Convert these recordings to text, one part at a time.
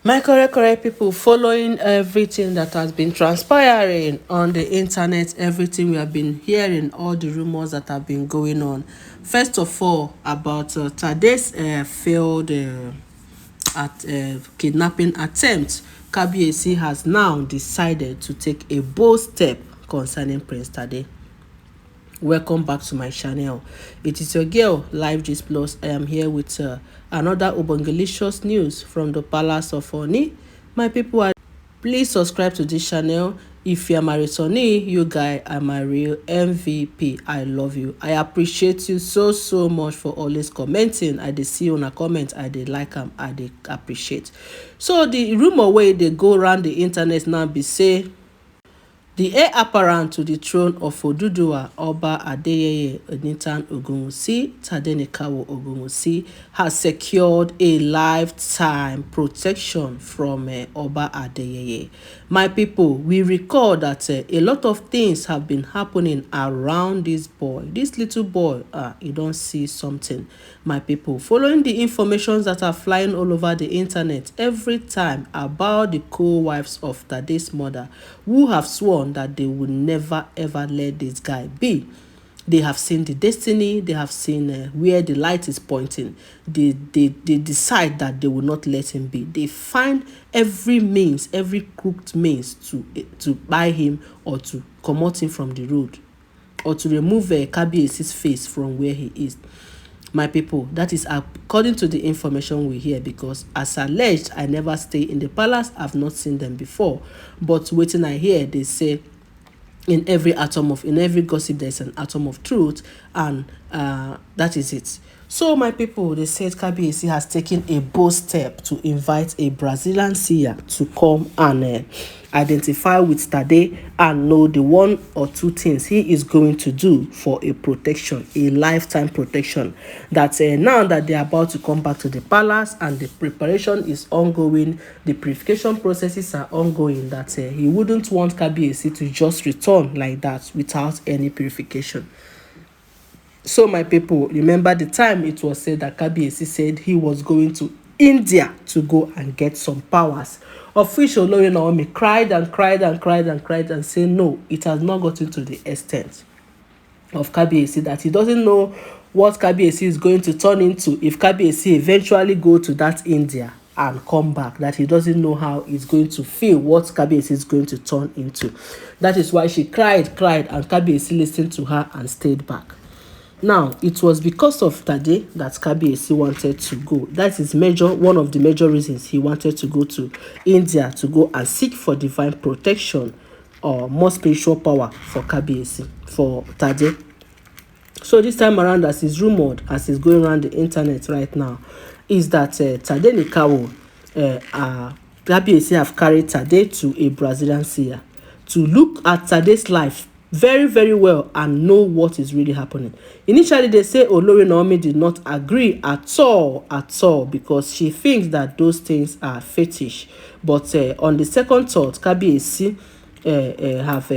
My correct people, following everything that has been transpiring on the internet, everything we have been hearing, all the rumors that have been going on. First of all, about today's failed kidnapping attempt, Kabiyesi has now decided to take a bold step concerning Prince Tade. Welcome back to my channel. It is your girl Live Gist Plus. I am here with another obongelicious news from the palace of Ooni. My people, please subscribe to this channel. If you are my returnee, you guys are my real MVP. I love you. I appreciate you so much for always commenting. I dey see una comment, I dey like am, I dey appreciate. So the rumor wey dey go around the internet now be say the heir apparent to the throne of Oduduwa, Oba Adeyeye Onitan Ogunwusi, tade.Brazilian Ogunwusi, has secured a lifetime protection from Oba Adeyeye. My people, we recall that a lot of things have been happening around this boy. This little boy, you don't see something. My people, following the informations that are flying all over the internet every time about the co-wives of Tade's mother, who have sworn that they will never ever let this guy be. They have seen the destiny, they have seen where the light is pointing. They decide that they will not let him be. They find every means, every crooked means to buy him or to comot him from the road, or to remove Kabiyesi's face from where he is. My people, that is according to the information we hear, because as alleged, I never stay in the palace. I've not seen them before, but wetin I hear, they say in every gossip there's an atom of truth, and that is it. So my people, they said Kabiyesi has taken a bold step to invite a Brazilian seer to come and identify with Tade and know the one or two things he is going to do for a protection, a lifetime protection. That now that they are about to come back to the palace and the preparation is ongoing, the purification processes are ongoing, that he wouldn't want Kabiyesi to just return like that without any purification. So my people, remember the time it was said that Kabiyesi said he was going to India to go and get some powers, of which Olori Naomi cried and said no, it has not gotten to the extent of Kabiyesi, that he doesn't know what Kabiyesi is going to turn into if Kabiyesi eventually go to that India and come back, that he doesn't know how he's going to feel, what Kabiyesi is going to turn into. That is why she cried, and Kabiyesi listened to her and stayed back. Now, it was because of Tade that Kabiyesi wanted to go. That is one of the major reasons he wanted to go to India, to go and seek for divine protection or more spiritual power for Kabiyesi, for Tade. So this time around, as is rumored, as is going around the internet right now, is that tade.Brazilian Kabiyesi have carried Tade to a Brazilian seer to look at Tade's life very well and know what is really happening. Initially, they say Olori Naomi did not agree at all, because she thinks that those things are fetish. But on the second thought, Kabiyesi have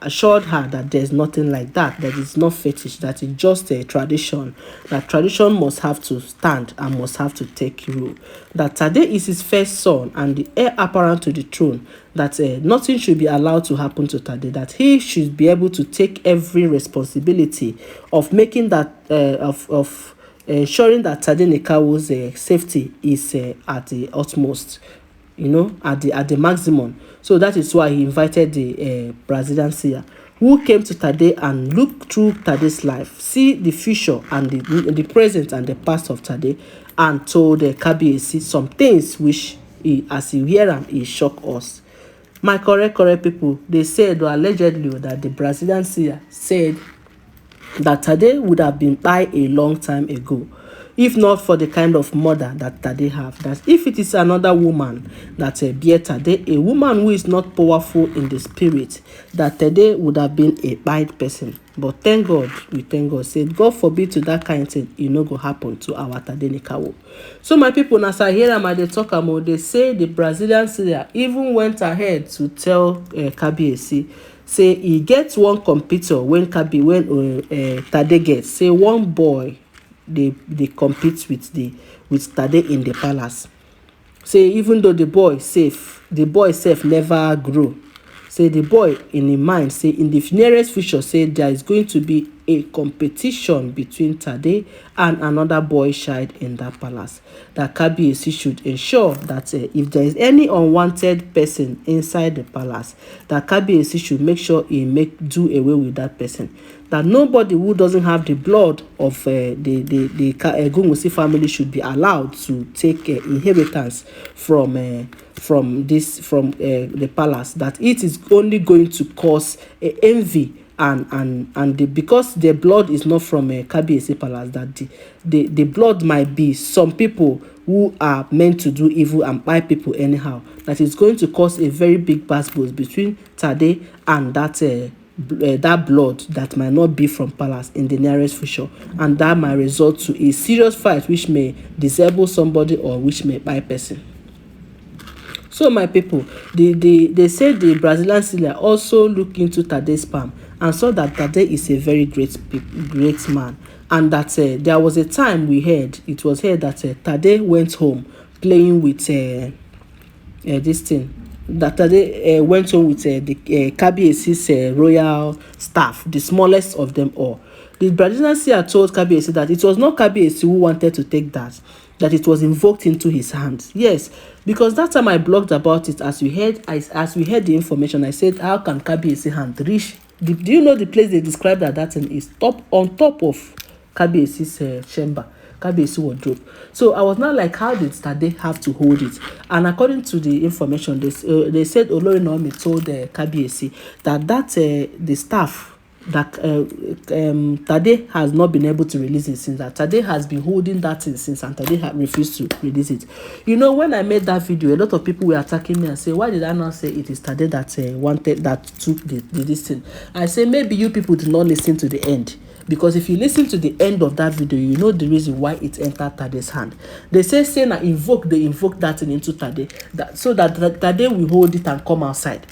assured her that there's nothing like that, that it's not fetish, that it's just a tradition, that tradition must have to stand and must have to take rule, that Tade is his first son and the heir apparent to the throne, that nothing should be allowed to happen to Tade, that he should be able to take every responsibility of making that of ensuring that tade.Brazilian's safety is at the utmost, at the maximum. So that is why he invited the Brazilian seer, who came to Tade and looked through Tade's life, see the future and the present and the past of Tade, and told Kabiyesi some things which, as you hear them, he shocked us. My correct people, they said, or allegedly, that the Brazilian seer said that Tade would have been by a long time ago, if not for the kind of mother that Tade have. That if it is another woman that bear Tade, a woman who is not powerful in the spirit, that Tade would have been a bad person. But thank God, we thank God, said God forbid to that kind of thing, it no go happen to our tade.Brazilian. So my people, as I hear them and they talk about, they say the Brazilian seer even went ahead to tell Kabiyesi, say he gets one computer when Tade gets, say one boy, they compete with Tade in the palace. say even though the boy safe never grow, say the boy in him mind say in the nearest future say there is going to be a competition between Tade and another boy child in that palace, that Kabiyesi should ensure that if there is any unwanted person inside the palace, that Kabiyesi should make sure he do away with that person, that nobody who doesn't have the blood of the Ogunwusi family should be allowed to take inheritance from the palace, that it is only going to cause envy and because the blood is not from Kabiyesi palace, that the blood might be some people who are meant to do evil and buy people anyhow, that is going to cause a very big basbos between Tade and that blood that might not be from palace in the nearest future, and that might result to a serious fight which may disable somebody or which may buy person. So my people, they say the Brazilian seer also look into Tade's palm and saw that Tade is a very great man, and that there was a time it was heard that Tade went home playing with this thing, that Tade went home with the Kabiyesi's royal staff, the smallest of them all. The Brazilian seer told Kabiyesi that it was not Kabiyesi who wanted to take that it was invoked into his hands. Yes, because that time I blogged about it, as we heard the information, I said, how can Kabiyesi hand reach? Do you know the place they described that thing is on top of Kabiyesi's chamber, Kabiyesi wardrobe? So I was not like, how did Tade have to hold it? And according to the information, they said olori Naomi told Kabiyesi that the staff that Tade has not been able to release it since, that Tade has been holding that thing since, and Tade refused to release it. You know, when I made that video, a lot of people were attacking me and say, why did I not say it is Tade that took this thing? I say, maybe you people did not listen to the end, because if you listen to the end of that video, you know the reason why it entered Tade's hand. They say na they invoke that thing into Tade, so that Tade will hold it and come outside.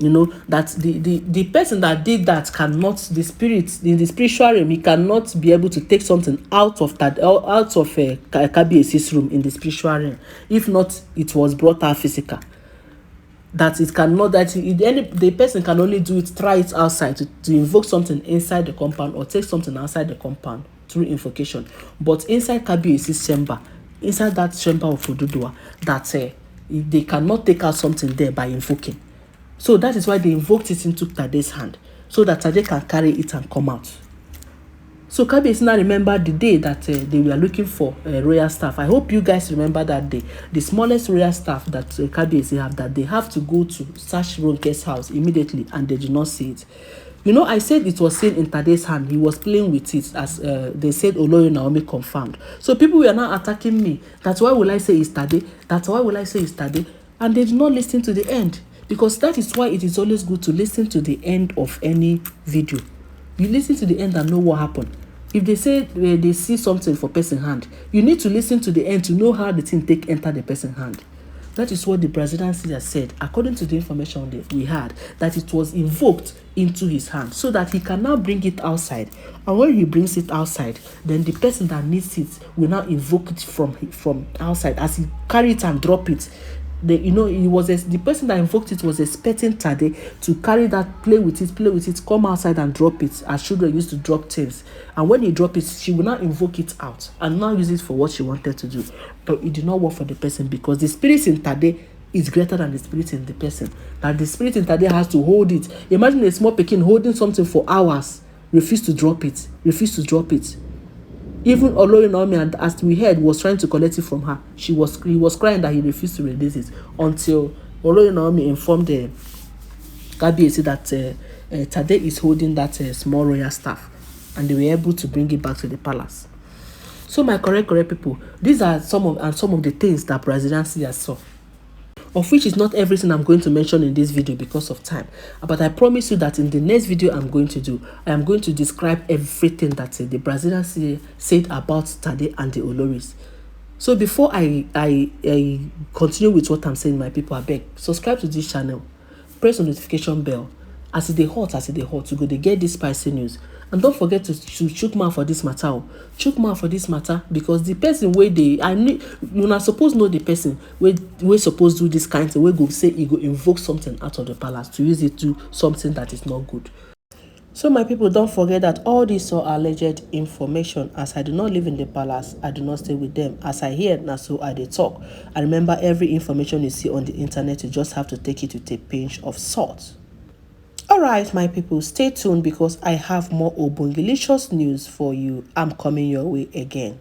You know, that the person that did that cannot, the spirit in the spiritual realm, he cannot be able to take something out of Kabiyesi's room in the spiritual realm, if not it was brought out physical. That it cannot, the person can only do it, try it outside to invoke something inside the compound or take something outside the compound through invocation. But inside Kabiyesi's chamber, inside that chamber of Oduduwa, that they cannot take out something there by invoking. So that is why they invoked it into Tade's hand, so that Tade can carry it and come out. So Kabiyesi now remember the day that they were looking for royal staff. I hope you guys remember that day. The smallest royal staff that Kabiyesi have, that they have to go to search Ronke's house immediately, and they did not see it. You know, I said it was seen in Tade's hand. He was playing with it, as they said Olori Naomi confirmed. So people were now attacking me. That's why will I say it's Tade? That's why will I say it's Tade? And they did not listen to the end. Because that is why it is always good to listen to the end of any video. You listen to the end and know what happened. If they say they see something for person's hand, you need to listen to the end to know how the thing enter the person's hand. That is what the Brazilian seer said, according to the information that we had, that it was invoked into his hand, so that he can now bring it outside. And when he brings it outside, then the person that needs it will now invoke it from outside. As he carry it and drop it, the person that invoked it was expecting Tade to carry that, play with it, come outside and drop it, as children used to drop things. And when he drop it, she will now invoke it out and now use it for what she wanted to do. But it did not work for the person, because the spirit in Tade is greater than the spirit in the person. That the spirit in Tade has to hold it. Imagine a small pekin holding something for hours, refuse to drop it. Even olori Naomi, as we heard, was trying to collect it from her. He was crying that he refused to release it, until olori Naomi informed Kabiyesi that Tade is holding that small royal staff, and they were able to bring it back to the palace. So my correct people, these are some of the things that Brazilian seers saw, of which is not everything I'm going to mention in this video because of time. But I promise you that in the next video I am going to describe everything that the Brazilian seer said about Tade and the oloris. So before I continue with what I'm saying, my people, I beg, subscribe to this channel, press the notification bell, as e dey hot, you go dey get this spicy news. And don't forget to chook mouth for this matter o. Chook mouth for this matter, because the person wey dey, una suppose know the person wey suppose do this kind thing, wey go say e go invoke something out of the palace to use it do something that is not good. So my people, don't forget that all these are alleged information. As I do not live in the palace, I do not stay with them. As I hear, now so I dey talk. And remember, every information you see on the internet, you just have to take it with a pinch of salt. Alright, my people, stay tuned, because I have more obongelicious news for you. I'm coming your way again.